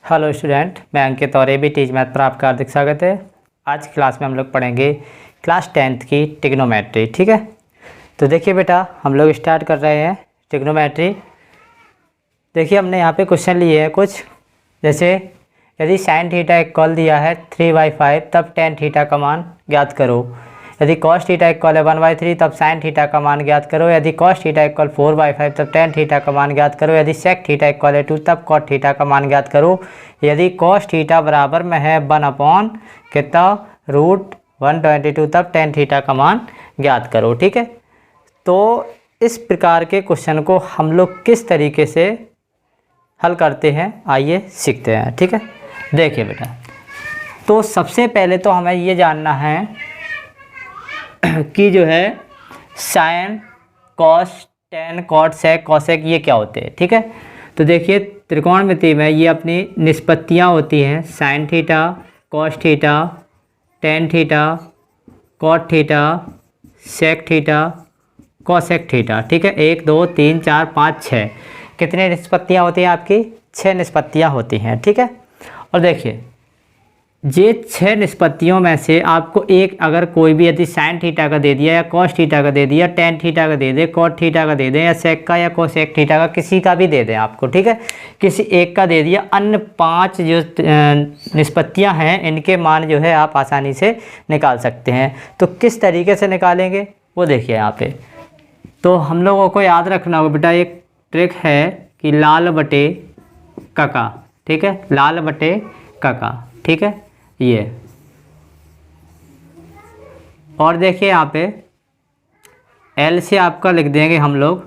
Hello student, मैं अंकित और AB teach math पर आपका हार्दिक स्वागत है। आज की क्लास में हम लोग पढ़ेंगे क्लास 10th की ट्रिग्नोमेट्री। ठीक है, तो देखिए बेटा, हम लोग स्टार्ट कर रहे हैं ट्रिग्नोमेट्री। देखिए, हमने यहाँ पे क्वेश्चन लिए हैं कुछ, जैसे यदि साइन थीटा इक्वल दिया है 3/5 तब टेन थीटा का मान ज्ञात करो। यदि कॉस थीटा इक्वल है 1/3 तब साइन थीटा का मान ज्ञात करो। यदि कॉस थीटा इक्वल 4/5 तब टेन थीटा का मान ज्ञात करो। यदि सेक थीटा इक्वल है 2 तब कॉट थीटा का मान ज्ञात करो। यदि कॉस थीटा बराबर में है 1 कितना √122 तब टेन थीटा का मान ज्ञात करो। ठीक है, तो इस प्रकार के क्वेश्चन को हम लोग किस तरीके से हल करते हैं आइए सीखते हैं। ठीक है, देखिए बेटा, तो सबसे पहले तो हमें ये जानना है कि जो है sign, cos, ten, cot, sec, cosec ये क्या होते हैं। ठीक है, तो देखिए त्रिकोणमिति में ये अपनी निष्पत्तियाँ होती हैं। Sine theta, cos theta, tan theta, cot theta, sec theta, cosec theta. ठीक है, 1 2 3 4 5 6 कितने निष्पत्तियाँ होती हैं आपकी? 6 निष्पत्तियाँ होती हैं। ठीक है, और देखिए ये 6 निष्पत्तियों में से आपको एक अगर कोई भी यदि साइन थीटा का दे दिया या कॉस थीटा का दे दिया, टेन थीटा का दे दे, कॉट थीटा का दे दें, या सेक का या कोसेक थीटा का किसी का भी दे दें आपको। ठीक है, किसी एक का दे दिया, अन्य 5 जो निष्पत्तियां हैं इनके मान जो है आप आसानी से निकाल सकते हैं। तो किस तरीके से निकालेंगे वो देखिए यहाँ पे। तो हम लोगों को याद रखना होगा बेटा, एक ट्रिक है कि लाल बटे कका। ठीक है, लाल बटे कका। ठीक है, ये और देखिए यहाँ पे L से आपका लिख देंगे हम लोग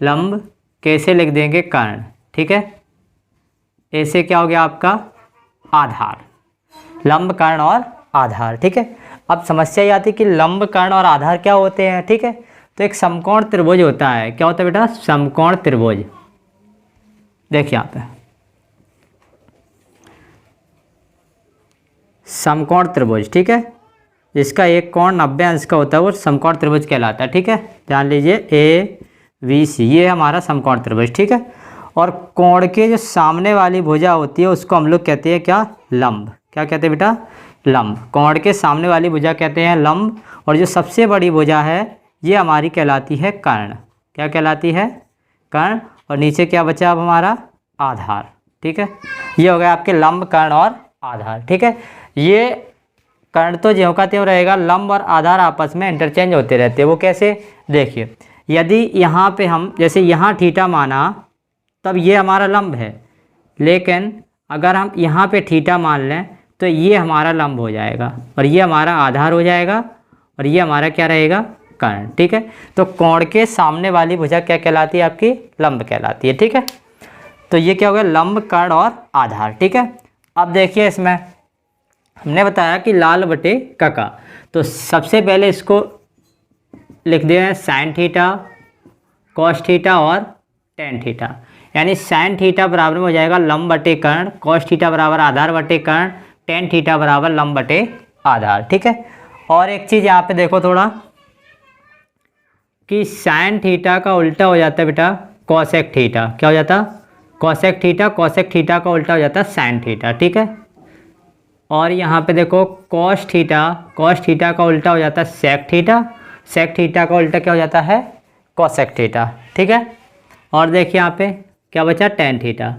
लंब, कैसे लिख देंगे कर्ण। ठीक है, A से क्या हो गया आपका आधार, लंब, कर्ण और आधार। ठीक है, अब समस्या ये आती है कि लंब, कर्ण और आधार क्या होते हैं। ठीक है, तो एक समकोण त्रिभुज होता है। क्या होता है बेटा? समकोण त्रिभुज। देखिए यहाँ पे समकोण त्रिभुज। ठीक है, जिसका एक कोण 90 अंश का होता है वो समकोण त्रिभुज कहलाता है। ठीक है, ध्यान लीजिए ABC ये हमारा समकोण त्रिभुज। ठीक है, और कोण के जो सामने वाली भुजा होती है उसको हम लोग कहते हैं क्या? लंब। क्या कहते हैं बेटा? लंब। कोण के सामने वाली भुजा कहते हैं लंब, और जो सबसे बड़ी भुजा है ये हमारी कहलाती है कर्ण। क्या कहलाती है? कर्ण। और नीचे क्या बचा अब हमारा? आधार। ठीक है, ये हो गया आपके लंब, कर्ण और आधार। ठीक है, ये कर्ण तो ज्यों का त्यों रहेगा, लंब और आधार आपस में इंटरचेंज होते रहते हैं। वो कैसे? देखिए, यदि यहाँ पे हम जैसे यहाँ थीटा माना तब ये हमारा लंब है, लेकिन अगर हम यहाँ पे थीटा मान लें तो ये हमारा लंब हो जाएगा और ये हमारा आधार हो जाएगा और ये हमारा क्या रहेगा? कर्ण। ठीक है, तो कोण के सामने वाली भुजा क्या कहलाती है? आपकी लंब कहलाती है। ठीक है, तो ये क्या हो गया? लंब, कर्ण और आधार। ठीक है, अब देखिए इसमें हमने बताया कि लाल बटे कका, तो सबसे पहले इसको लिख दिया साइन थीटा, कॉस थीटा और टेन थीटा। यानी साइन थीटा बराबर में हो जाएगा लंब बटे कर्ण, कॉस थीटा बराबर आधार बटे कर्ण, टेन थीटा बराबर लंब बटे आधार। ठीक है, और एक चीज़ यहाँ पे देखो थोड़ा कि साइन थीटा का उल्टा हो जाता है बेटा कॉसेक थीटा। क्या हो जाता? Cosec theta. कॉसेक थीटा का उल्टा हो जाता है साइन थीटा। ठीक है, और यहाँ पे देखो कॉस थीटा, कॉस थीटा का उल्टा हो जाता है सेक थीटा। सेक थीटा का उल्टा क्या हो जाता है? Cosec theta. ठीक है, और देखिए यहाँ पे क्या बचा? Tan theta.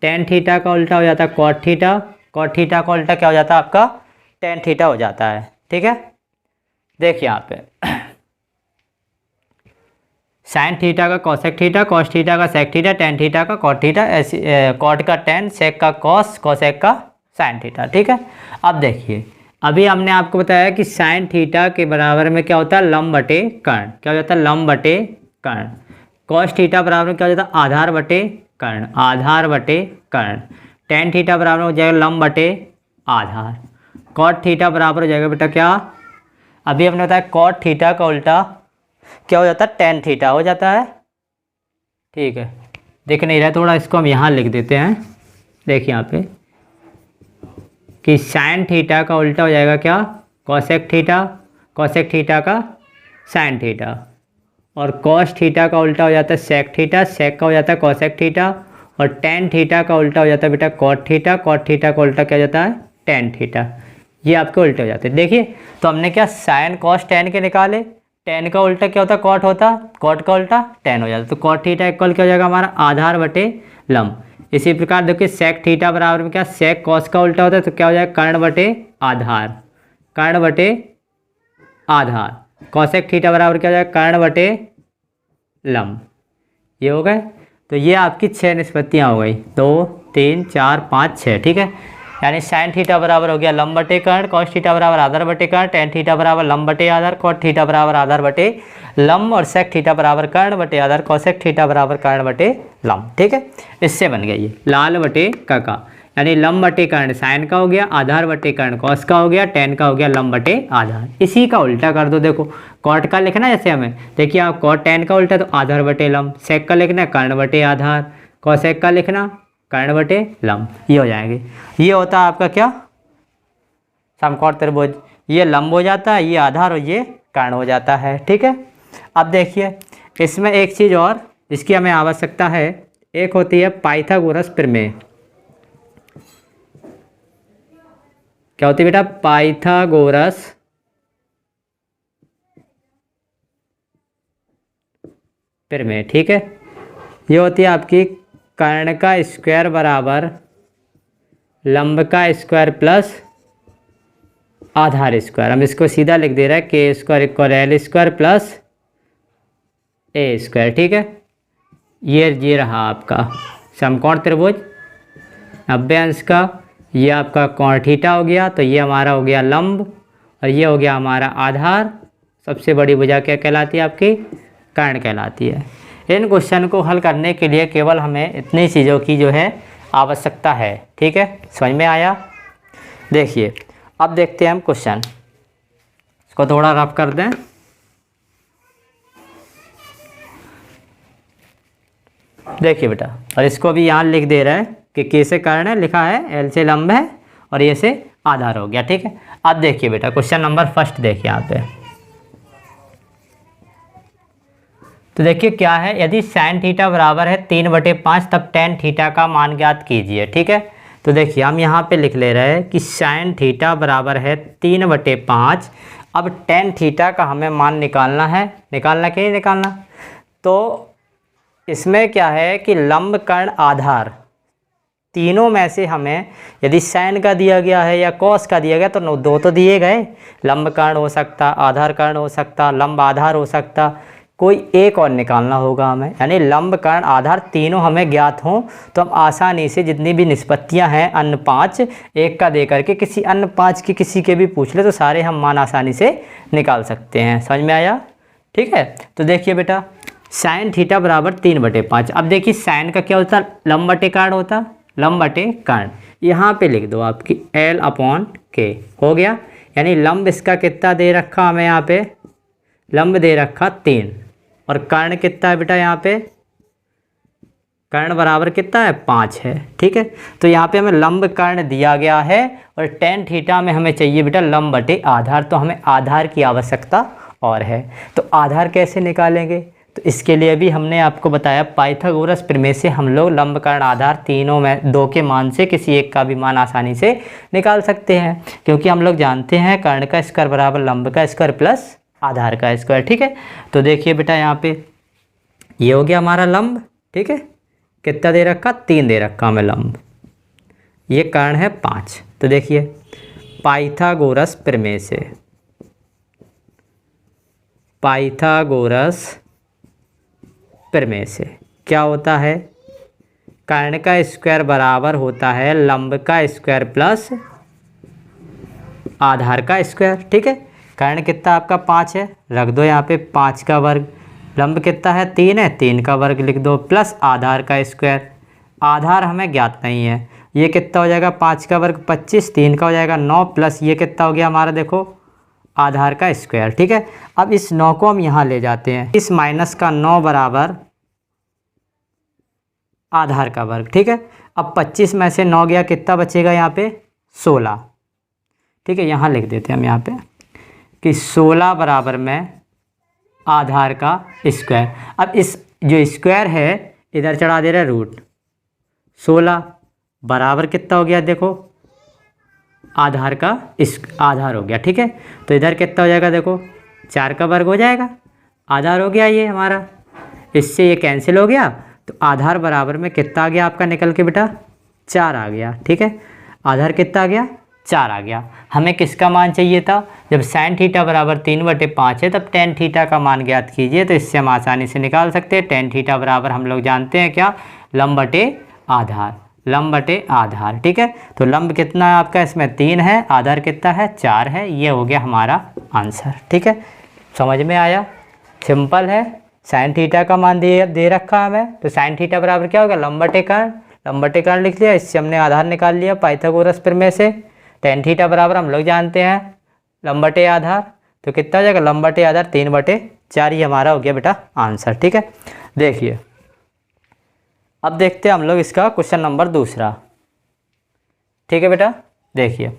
टेन थीटा का उल्टा हो जाता है कॉट थीटा। कॉट थीटा का उल्टा क्या हो जाता है आपका? टेन थीटा हो जाता है। ठीक है, देखिए यहाँ पे साइन थीटा का कॉसेक थीटा, कॉस थीटा का सेक थीटा, टेन थीटा का कॉट थीटा, ऐसी कॉट का टेन, सेक का कॉस, कॉसेक का साइन थीटा। ठीक है, अब देखिए अभी हमने आपको बताया कि साइन थीटा के बराबर में क्या होता है? लंब बटे कर्ण। क्या हो जाता है? लंब बटे कर्ण। कॉस थीटा बराबर में क्या हो जाता है? आधार बटे कर्ण। आधार बटे कर्ण। टेन थीटा बराबर हो जाएगा लंब बटे आधार। कॉट थीटा बराबर हो जाएगा बेटा क्या? अभी हमने बताया कॉट थीटा का उल्टा क्या हो जाता है? टेन थीटा हो जाता है। ठीक है, दिख नहीं रहा, थोड़ा इसको हम यहाँ लिख देते हैं। देखिए यहाँ पे कि साइन थीटा का उल्टा हो जाएगा क्या? Cosec theta. कॉसेक थीटा का साइन थीटा। और कॉस थीटा का उल्टा हो जाता है सेक थीटा। सेक का हो जाता है कॉसेक थीटा। और टेन थीटा का उल्टा हो जाता है बेटा कॉट थीटा, कॉट थीटा का उल्टा क्या हो जाता है टेन थीटा। ये आपके उल्टे हो जाते हैं। देखिए तो हमने क्या साइन कॉस टेन के निकाले, टेन का उल्टा क्या होता कॉट होता, कॉट का उल्टा टेन हो जाता, तो कॉट थीटा इक्वल क्या हो जाएगा हमारा आधार बटे लंब। इसी प्रकार देखिए सेक थीटा बराबर में क्या सेक कॉस का उल्टा होता है तो क्या हो जाएगा कर्ण बटे आधार, कर्ण बटे आधार। कॉसेक थीटा बराबर क्या हो जाएगा कर्ण बटे लंब। ये हो गए। तो ये आपकी 6 निष्पत्तियाँ हो गई, 2 3 4 5 6, ठीक है। यानी साइन थीटा बराबर हो गया लंब बटे कर्ण, कॉस थीटा बराबर आधार बटे कर्ण, टेन थीटा बराबर लंब बटे आधार, कॉट थीटा बराबर आधार बटे लंब, और सेक थीटा बराबर कर्ण बटे आधार, कॉसेक थीटा बराबर कर्ण बटे लंब, ठीक है। इससे बन गया ये लाल बटे का, यानी लंब बटे कर्ण साइन का हो गया, आधार बटे कर्ण कॉस का हो गया, टेन का हो गया लंब बटे आधार। इसी का उल्टा कर दो, देखो कॉट का लिखना है जैसे हमें, देखिए आप कॉट टेन का उल्टा तो आधार बटे लंब, सेक का लिखना है कर्ण बटे आधार, कॉसेक का लिखना कर्ण बटे लंब, ये हो जाएंगे। ये होता है आपका क्या समकोण त्रिभुज, ये लंब हो जाता है, ये आधार और ये कर्ण हो जाता है, ठीक है। अब देखिए इसमें एक चीज़ और इसकी हमें आवश्यकता है, एक होती है पाइथागोरस प्रमेय। क्या होती है बेटा पाइथागोरस प्रमेय, ठीक है। ये होती है आपकी कर्ण का स्क्वायर बराबर लंब का स्क्वायर प्लस आधार स्क्वायर। हम इसको सीधा लिख दे रहे हैं के square equal l square plus a square, ठीक है। ये रहा आपका समकोण त्रिभुज 90 अंश का। ये आपका कोण थीटा हो गया, तो ये हमारा हो गया लंब और ये हो गया हमारा आधार। सबसे बड़ी भुजा क्या कहलाती है आपकी कर्ण कहलाती है। इन क्वेश्चन को हल करने के लिए केवल हमें इतनी चीज़ों की जो है आवश्यकता है, ठीक है। समझ में आया। देखिए अब देखते हैं हम क्वेश्चन, इसको थोड़ा रफ कर दें। देखिए बेटा, और इसको भी यहाँ लिख दे रहा है कि के से कर्ण है, लिखा है एल से लंब है और ये से आधार हो गया, ठीक है। अब देखिए बेटा क्वेश्चन नंबर फर्स्ट देखिए यहाँ पे, तो देखिए क्या है, यदि साइन थीटा बराबर है 3/5 तब टेन थीटा का मान ज्ञात कीजिए, ठीक है। तो देखिए हम यहाँ पे लिख ले रहे हैं कि साइन थीटा बराबर है 3/5। अब टेन थीटा का हमें मान निकालना है, निकालना कि नहीं निकालना। तो इसमें क्या है कि लंब कर्ण आधार तीनों में से हमें यदि साइन का दिया गया है या कॉस का दिया गया तो दो तो दिए गए, लंब कर्ण हो सकता, आधार कर्ण हो सकता, लंब आधार हो सकता, कोई एक और निकालना होगा हमें। यानी लंब कर्ण आधार तीनों हमें ज्ञात हों तो हम आसानी से जितनी भी निष्पत्तियां हैं अन्य 5 एक का दे करके किसी अन्य 5 की किसी के भी पूछ ले तो सारे हम मान आसानी से निकाल सकते हैं। समझ में आया, ठीक है। तो देखिए बेटा साइन थीटा बराबर 3/5। अब देखिए साइन का क्या होता लंब बटे कर्ण होता, लंब बटे कर्ण। यहाँ पे लिख दो आपकी L/K हो गया। यानी लंब इसका कितना दे रखा हमें, यहाँ पे लंब दे रखा 3 और कर्ण कितना है बेटा, यहाँ पे कर्ण बराबर कितना है 5 है, ठीक है। तो यहाँ पे हमें लंब कर्ण दिया गया है और टेन थीटा में हमें चाहिए बेटा लंब बटे आधार, तो हमें आधार की आवश्यकता और है। तो आधार कैसे निकालेंगे, तो इसके लिए भी हमने आपको बताया पाइथागोरस प्रमेय से हम लोग लंब कर्ण आधार तीनों में 2 के मान से किसी एक का भी मान आसानी से निकाल सकते हैं, क्योंकि हम लोग जानते हैं कर्ण का स्क्वायर बराबर लंब का स्क्वायर प्लस आधार का स्क्वायर, ठीक है। तो देखिए बेटा यहाँ पे ये हो गया हमारा लंब, ठीक है। कितना दे रखा 3 दे रखा हमें लंब, ये कर्ण है 5। तो देखिए पाइथागोरस प्रमेय से, पाइथागोरस प्रमेय से क्या होता है, कर्ण का स्क्वायर बराबर होता है लंब का स्क्वायर प्लस आधार का स्क्वायर, ठीक है। कर्ण कितना आपका 5 है, रख दो यहाँ पे 5 का वर्ग, लंब कितना है 3 है, 3 का वर्ग लिख दो प्लस आधार का स्क्वायर। आधार हमें ज्ञात नहीं है, ये कितना हो जाएगा 5 का वर्ग 25, 3 का हो जाएगा 9 प्लस ये कितना हो गया हमारा देखो आधार का स्क्वायर, ठीक है। अब इस 9 को हम यहाँ ले जाते हैं, इस माइनस का 9 बराबर आधार का वर्ग, ठीक है। अब 25 में से 9 गया, कितना बचेगा यहाँ पे 16, ठीक है। यहाँ लिख देते हैं हम यहाँ पे कि 16 बराबर में आधार का स्क्वायर। अब इस जो स्क्वायर है इधर चढ़ा दे रहा है रूट, 16 बराबर कितना हो गया, देखो आधार का इस आधार हो गया, ठीक है। तो इधर कितना हो जाएगा, देखो 4 का वर्ग हो जाएगा, आधार हो गया ये हमारा, इससे ये कैंसिल हो गया। तो आधार बराबर में कितना आ गया आपका निकल के बेटा, 4 आ गया, ठीक है। आधार कितना आ गया, 4 आ गया। हमें किसका मान चाहिए था, जब साइन थीटा बराबर 3/5 है तब टेन थीटा का मान ज्ञात कीजिए। तो इससे हम आसानी से निकाल सकते हैं। टेन थीटा बराबर हम लोग जानते हैं क्या, लंब बटे आधार, लंब बटे आधार, ठीक है। तो लंब कितना है आपका, इसमें 3 है, आधार कितना है, 4 है। ये हो गया हमारा आंसर, ठीक है। समझ में आया, सिंपल है। साइन थीटा का मान दे रखा है हमें, तो साइन थीटा बराबर क्या होगा, लंब बटे कर्ण, लंब बटे कर्ण लिख लिया, इससे हमने आधार निकाल लिया पाइथागोरस प्रमेय से। टेन थीटा बराबर हम लोग जानते हैं लंब बटे आधार, तो कितना हो जाएगा, लंब बटे आधार 3/4, ये हमारा हो गया बेटा आंसर, ठीक है। देखिए अब देखते हैं हम लोग इसका क्वेश्चन नंबर दूसरा, ठीक है बेटा। देखिए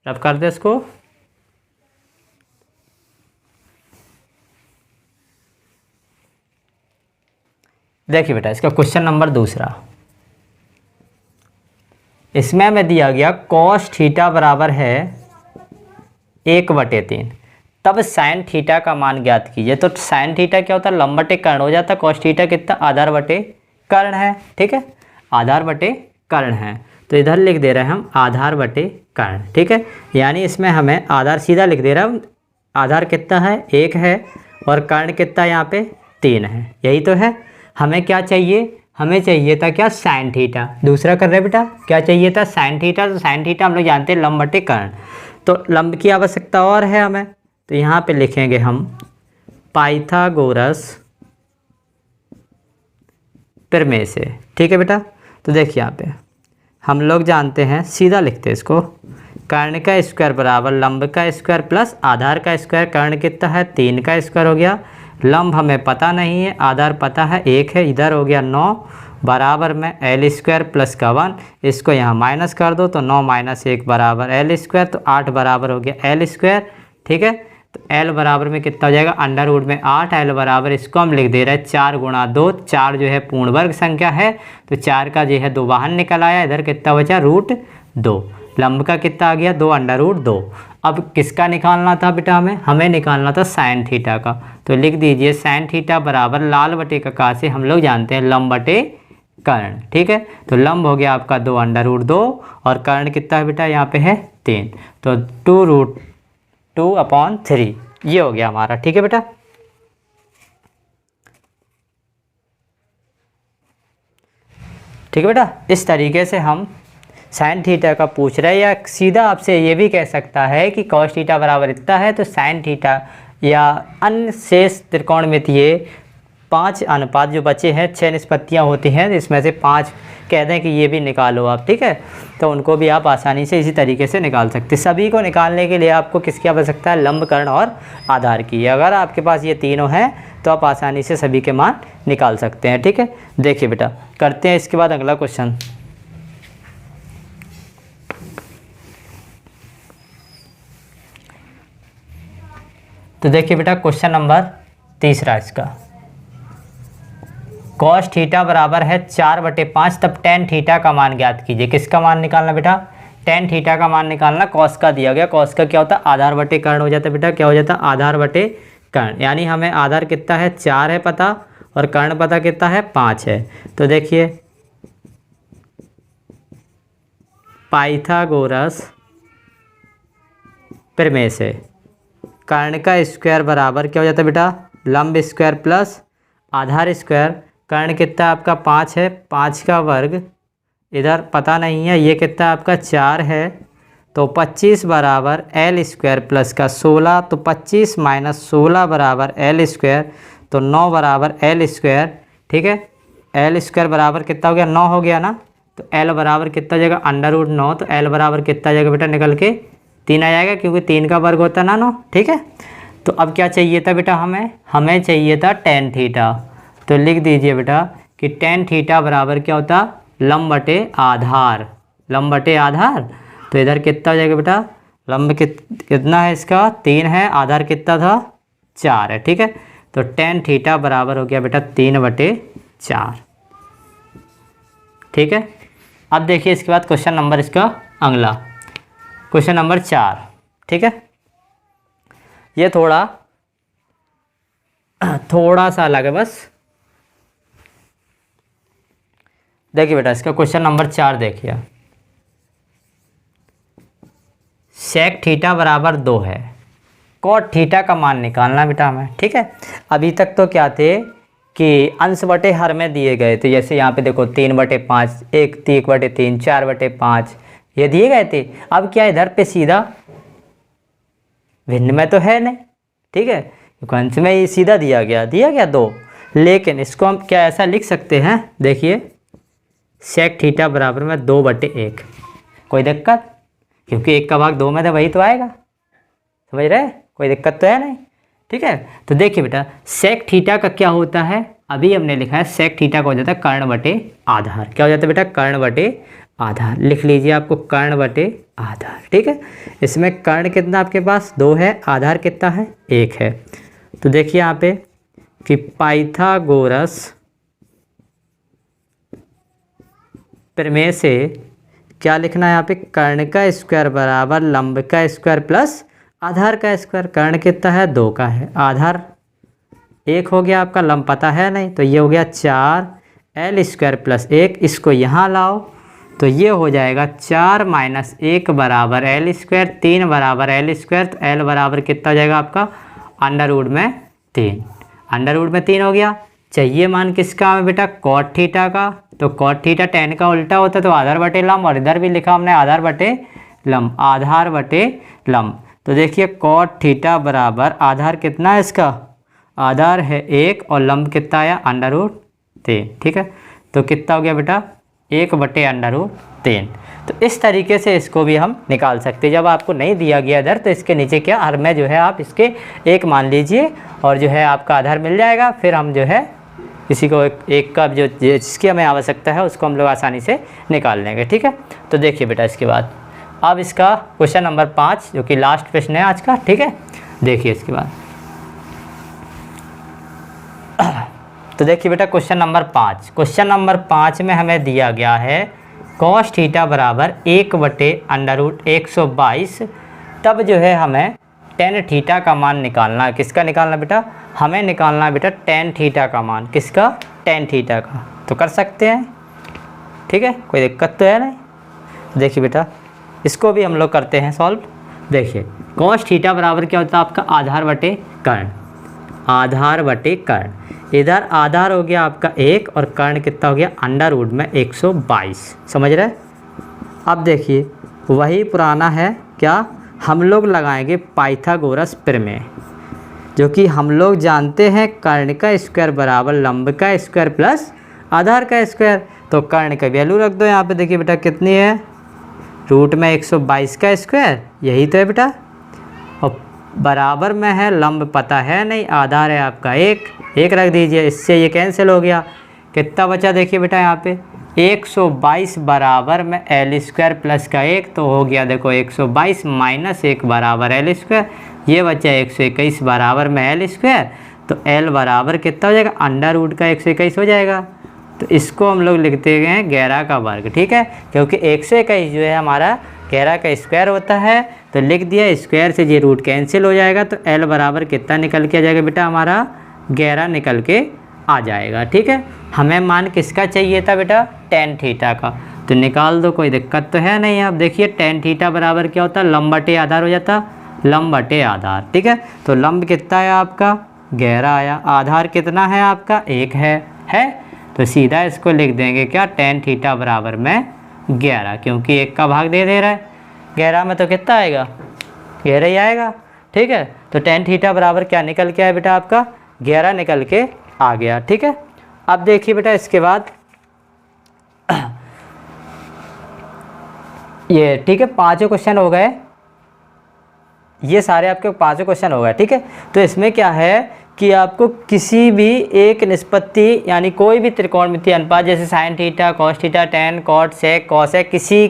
रब कर दे इसको। देखिए बेटा इसका क्वेश्चन नंबर दूसरा, इसमें हमें दिया गया कॉस थीटा बराबर है 1/3, तब साइन थीटा का मान ज्ञात कीजिए। तो साइन थीटा क्या होता है, लंब बटे कर्ण हो जाता है। कॉस थीटा कितना, आधार बटे कर्ण है, ठीक है, आधार बटे कर्ण है। तो इधर लिख दे रहे हैं हम आधार बटे कर्ण, ठीक है। यानी इसमें हमें आधार सीधा लिख दे रहा हूँ, आधार कितना है 1 है और कर्ण कितना यहाँ पे 3 है, यही तो है। हमें क्या चाहिए, हमें चाहिए था क्या, साइन थीटा। दूसरा कर रहे बेटा, क्या चाहिए था, साइन थीटा। तो साइन थीटा हम लोग जानते हैं लंब बटे कर्ण, तो लंब की आवश्यकता और है हमें। तो यहाँ पे लिखेंगे हम पाइथागोरस प्रमेय से, ठीक है बेटा। तो देखिए यहाँ पे हम लोग जानते हैं, सीधा लिखते हैं इसको, कर्ण का स्क्वायर बराबर लंब का स्क्वायर प्लस आधार का स्क्वायर। कर्ण कितना है, 3 का स्क्वायर हो गया, लंब हमें पता नहीं है, आधार पता है 1 है, इधर हो गया 9 बराबर में एल स्क्वायर प्लस का 1, इसको यहाँ माइनस कर दो तो 9 - 1 बराबर एल स्क्वायर, तो 8 बराबर हो गया एल स्क्वायर, ठीक है। तो एल बराबर में कितना हो जाएगा, अंडर रूट में 8, एल बराबर इसको हम लिख दे रहे हैं 4 × 2, 4 जो है पूर्ण वर्ग संख्या है, तो 4 का जो है 2 बाहर निकल आया, इधर कितना बचा √2, लंब का कितना आ गया 2 √2। अब किसका निकालना था बेटा, हमें निकालना था साइन थीटा का। तो लिख दीजिए साइन थीटा बराबर लाल बटे का से हम लोग जानते हैं लंब बटे कर्ण, ठीक है। तो लंब हो गया आपका 2 √2 और कर्ण कितना है बेटा, यहाँ पे है 3, तो 2√2/3 ये हो गया हमारा, ठीक है बेटा। ठीक है बेटा, इस तरीके से हम साइन थीटा का पूछ रहे हैं, या सीधा आपसे ये भी कह सकता है कि कॉस थीटा बराबर इतना है, तो साइन थीटा या अन्य शेष त्रिकोणमितीय 5 अनुपात जो बचे हैं, 6 निष्पत्तियाँ होती हैं, इसमें से 5 कह दें कि ये भी निकालो आप, ठीक है। तो उनको भी आप आसानी से इसी तरीके से निकाल सकते हैं। सभी को निकालने के लिए आपको किसकी आवश्यकता है, लंब, कर्ण और आधार की। अगर आपके पास ये तीनों हैं तो आप आसानी से सभी के मान निकाल सकते हैं, ठीक है। देखिए बेटा करते हैं इसके बाद अगला क्वेश्चन। तो देखिए बेटा क्वेश्चन नंबर तीसरा इसका, कॉस थीटा बराबर है 4/5, तब टेन थीटा का मान ज्ञात कीजिए। किसका मान निकालना बेटा, टेन थीटा का मान निकालना। कॉस का दिया गया, कॉस का क्या होता है, आधार बटे कर्ण हो जाता है बेटा, क्या हो जाता है, आधार बटे कर्ण। यानी हमें आधार कितना है 4 है पता, और कर्ण पता कितना है 5 है। तो देखिए पाइथागोरस प्रमेय से कर्ण का स्क्वायर बराबर क्या हो जाता है बेटा, लंब स्क्वायर प्लस आधार स्क्वायर। कर्ण कितना आपका 5 है, 5 का वर्ग, इधर पता नहीं है, ये कितना आपका 4 है, तो 25 बराबर एल स्क्वायर प्लस का 16, तो 25 - 16 बराबर एल स्क्वायर, तो 9 बराबर एल स्क्वायर, ठीक है। एल स्क्वायर बराबर कितना हो गया, 9 हो गया ना, तो एल बराबर कितना हो जाएगा, √9, तो एल बराबर कितना जाएगा बेटा, निकल के 3 आ जाएगा, क्योंकि 3 का वर्ग होता है ना 9, ठीक है। तो अब क्या चाहिए था बेटा, हमें चाहिए था टेन थीटा। तो लिख दीजिए बेटा कि टेन थीटा बराबर क्या होता, लंब बटे आधार, लंब बटे आधार। तो इधर कितना हो जाएगा बेटा, लंब कितना है इसका 3 है, आधार कितना था 4 है, ठीक है। तो टेन थीटा बराबर हो गया बेटा 3/4। ठीक है। अब देखिए इसके बाद क्वेश्चन नंबर इसका अगला क्वेश्चन नंबर 4, ठीक है। ये थोड़ा सा अलग है बस। देखिए बेटा इसका क्वेश्चन नंबर 4 देखिए, सेक थीटा बराबर 2 है, कॉट थीटा का मान निकालना बेटा हमें, ठीक है। अभी तक तो क्या थे कि अंश बटे हर में दिए गए थे, जैसे यहाँ पे देखो 3/5, 1/3, 4/5 ये दिए गए थे। अब क्या इधर पे सीधा भिन्न में तो है नहीं, ठीक है, क्योंकि अंश में ये सीधा दिया गया 2, लेकिन इसको हम क्या ऐसा लिख सकते हैं, देखिए सेक थीटा बराबर में 2/1। कोई दिक्कत, क्योंकि 1 का भाग 2 में था वही तो आएगा, समझ रहे, कोई दिक्कत तो है नहीं, ठीक है। तो देखिए बेटा सेक थीटा का क्या होता है, अभी हमने लिखा है सेक थीटा का हो जाता है कर्ण बटे आधार। क्या हो जाता है बेटा, कर्ण बटे आधार। लिख लीजिए आपको कर्ण बटे आधार, ठीक है। इसमें कर्ण कितना आपके पास 2 है, आधार कितना है 1 है। तो देखिए यहाँ पे कि पाइथागोरस प्रमेय से क्या लिखना है यहाँ पे, कर्ण का स्क्वायर बराबर लंब का स्क्वायर प्लस आधार का स्क्वायर। कर्ण कितना है 2 का है, आधार 1 हो गया आपका, लंब पता है नहीं, तो ये हो गया 4l² प्लस 1। इसको यहाँ लाओ तो ये हो जाएगा 4 - 1 बराबर l², 3 बराबर l², तो l बराबर कितना हो जाएगा आपका √ में 3, √ में 3 हो गया। चाहिए मान किसका हमें बेटा, कॉट थीटा का। तो कॉट थीटा tan का उल्टा होता है, तो आधार बटे लंब, और इधर भी लिखा हमने आधार बटे लंब, आधार बटे लंब। तो देखिए कॉट थीटा बराबर आधार कितना है इसका, आधार है 1 और लंब कितना आया √3, ठीक है। तो कितना हो गया बेटा 1/√3। तो इस तरीके से इसको भी हम निकाल सकते हैं। जब आपको नहीं दिया गया इधर तो इसके नीचे क्या हर में जो है आप इसके 1 मान लीजिए और जो है आपका आधार मिल जाएगा। फिर हम जो है इसी को एक का जो जिसकी हमें आवश्यकता है उसको हम लोग आसानी से निकाल लेंगे, ठीक है। तो देखिए बेटा इसके बाद अब इसका क्वेश्चन नंबर 5 जो कि लास्ट प्रश्न है आज का, ठीक है। देखिए इसके बाद तो देखिए बेटा क्वेश्चन नंबर 5, क्वेश्चन नंबर 5 में हमें दिया गया है कॉस थीटा बराबर 1/√122। तब जो है हमें टेन थीटा का मान निकालना है। किसका निकालना बेटा, हमें निकालना है बेटा टेन थीटा का मान। किसका, टेन थीटा का। तो कर सकते हैं, ठीक है, कोई दिक्कत तो है नहीं। देखिए बेटा इसको भी हम लोग करते हैं सॉल्व। देखिए कॉस थीटा बराबर क्या होता है आपका आधार बटे कर्ण, आधार बटे कर्ण। इधर आधार हो गया आपका 1 और कर्ण कितना हो गया √ में 122, समझ रहे। अब देखिए वही पुराना है, क्या हम लोग लगाएंगे पाइथागोरस प्रमेय, जो कि हम लोग जानते हैं कर्ण का स्क्वायर बराबर लंब का स्क्वायर प्लस आधार का स्क्वायर। तो कर्ण का वैल्यू रख दो यहाँ पे। देखिए बेटा कितनी है, √ में 122 का स्क्वायर, यही तो है बेटा, और बराबर में है लंब पता है नहीं, आधार है आपका 1 रख दीजिए। इससे ये कैंसिल हो गया, कितना बचा देखिए बेटा यहाँ पे 122 बराबर में l² प्लस का 1, तो हो गया देखो 122 - 1 बराबर l², ये बचा 121 बराबर में l²। तो l बराबर कितना हो जाएगा √ का 121 हो जाएगा। तो इसको हम लोग लिखते हैं 11 का वर्ग, ठीक है, क्योंकि 121 जो है हमारा 11 का स्क्वायर होता है। तो लिख दिया, स्क्वायर से ये रूट कैंसिल हो जाएगा, तो l बराबर कितना निकल के आ जाएगा बेटा हमारा 11 निकल के आ जाएगा, ठीक है। हमें मान किसका चाहिए था बेटा, टेन थीटा का। तो निकाल दो, कोई दिक्कत तो है नहीं। अब देखिए टेन थीटा बराबर क्या होता है, लंब बटे आधार हो जाता, लंब बटे आधार, ठीक है। तो लंब कितना है आपका 11 आया, आधार कितना है आपका 1 है। तो सीधा इसको लिख देंगे क्या, टेन थीटा बराबर में 11, क्योंकि 1 का भाग दे रहा है 11 में, तो कितना आएगा 11 ही आएगा, ठीक है। तो टेन थीटा बराबर क्या निकल के आया बेटा आपका 11 निकल के आ गया, ठीक है। अब देखिए बेटा इसके बाद ये, ठीक है, 5 क्वेश्चन हो गए, ये सारे आपके 5 क्वेश्चन हो गए, ठीक है। तो इसमें क्या है कि आपको किसी भी एक निष्पत्ति यानी कोई भी त्रिकोणमितीय अनुपात जैसे sine theta, cos theta, tan, cot, sec, cosec, किसी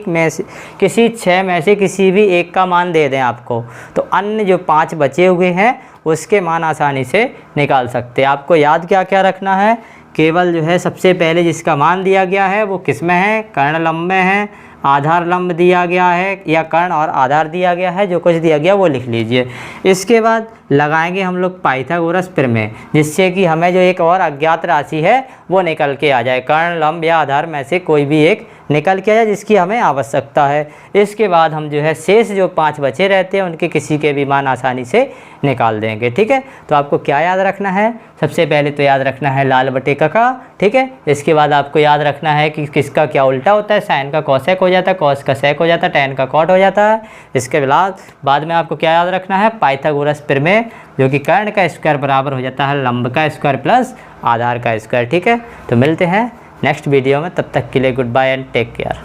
6 में से किसी भी एक का मान दे दें आपको, तो अन्य जो 5 बचे हुए हैं उसके मान आसानी से निकाल सकते हैं। आपको याद क्या क्या रखना है केवल जो है सबसे पहले जिसका मान दिया गया है वो किस में है, कर्ण लंब में है, आधार लंब दिया गया है या कर्ण और आधार दिया गया है, जो कुछ दिया गया वो लिख लीजिए। इसके बाद लगाएंगे हम लोग पाइथागोरस प्रमेय, जिससे कि हमें जो एक और अज्ञात राशि है वो निकल के आ जाए, कर्ण लंब या आधार में से कोई भी एक निकल के आ जाए जिसकी हमें आवश्यकता है। इसके बाद हम जो है शेष जो 5 बचे रहते हैं उनके किसी के भी मान आसानी से निकाल देंगे। ठीक है, तो आपको क्या याद रखना है, सबसे पहले तो याद रखना है लाल बटे का। ठीक है, इसके बाद आपको याद रखना है कि किसका क्या उल्टा होता है, साइन का कॉसेक हो जाता है, कॉस का सेक हो जाता है, टैन का कॉट हो जाता है। इसके बाद में आपको क्या याद रखना है, पाइथागोरस प्रमेय, जो कि कर्ण का स्क्वायर बराबर हो जाता है लंब का स्क्वायर प्लस आधार का स्क्वायर। ठीक है, तो मिलते हैं नेक्स्ट वीडियो में, तब तक के लिए goodbye and take care.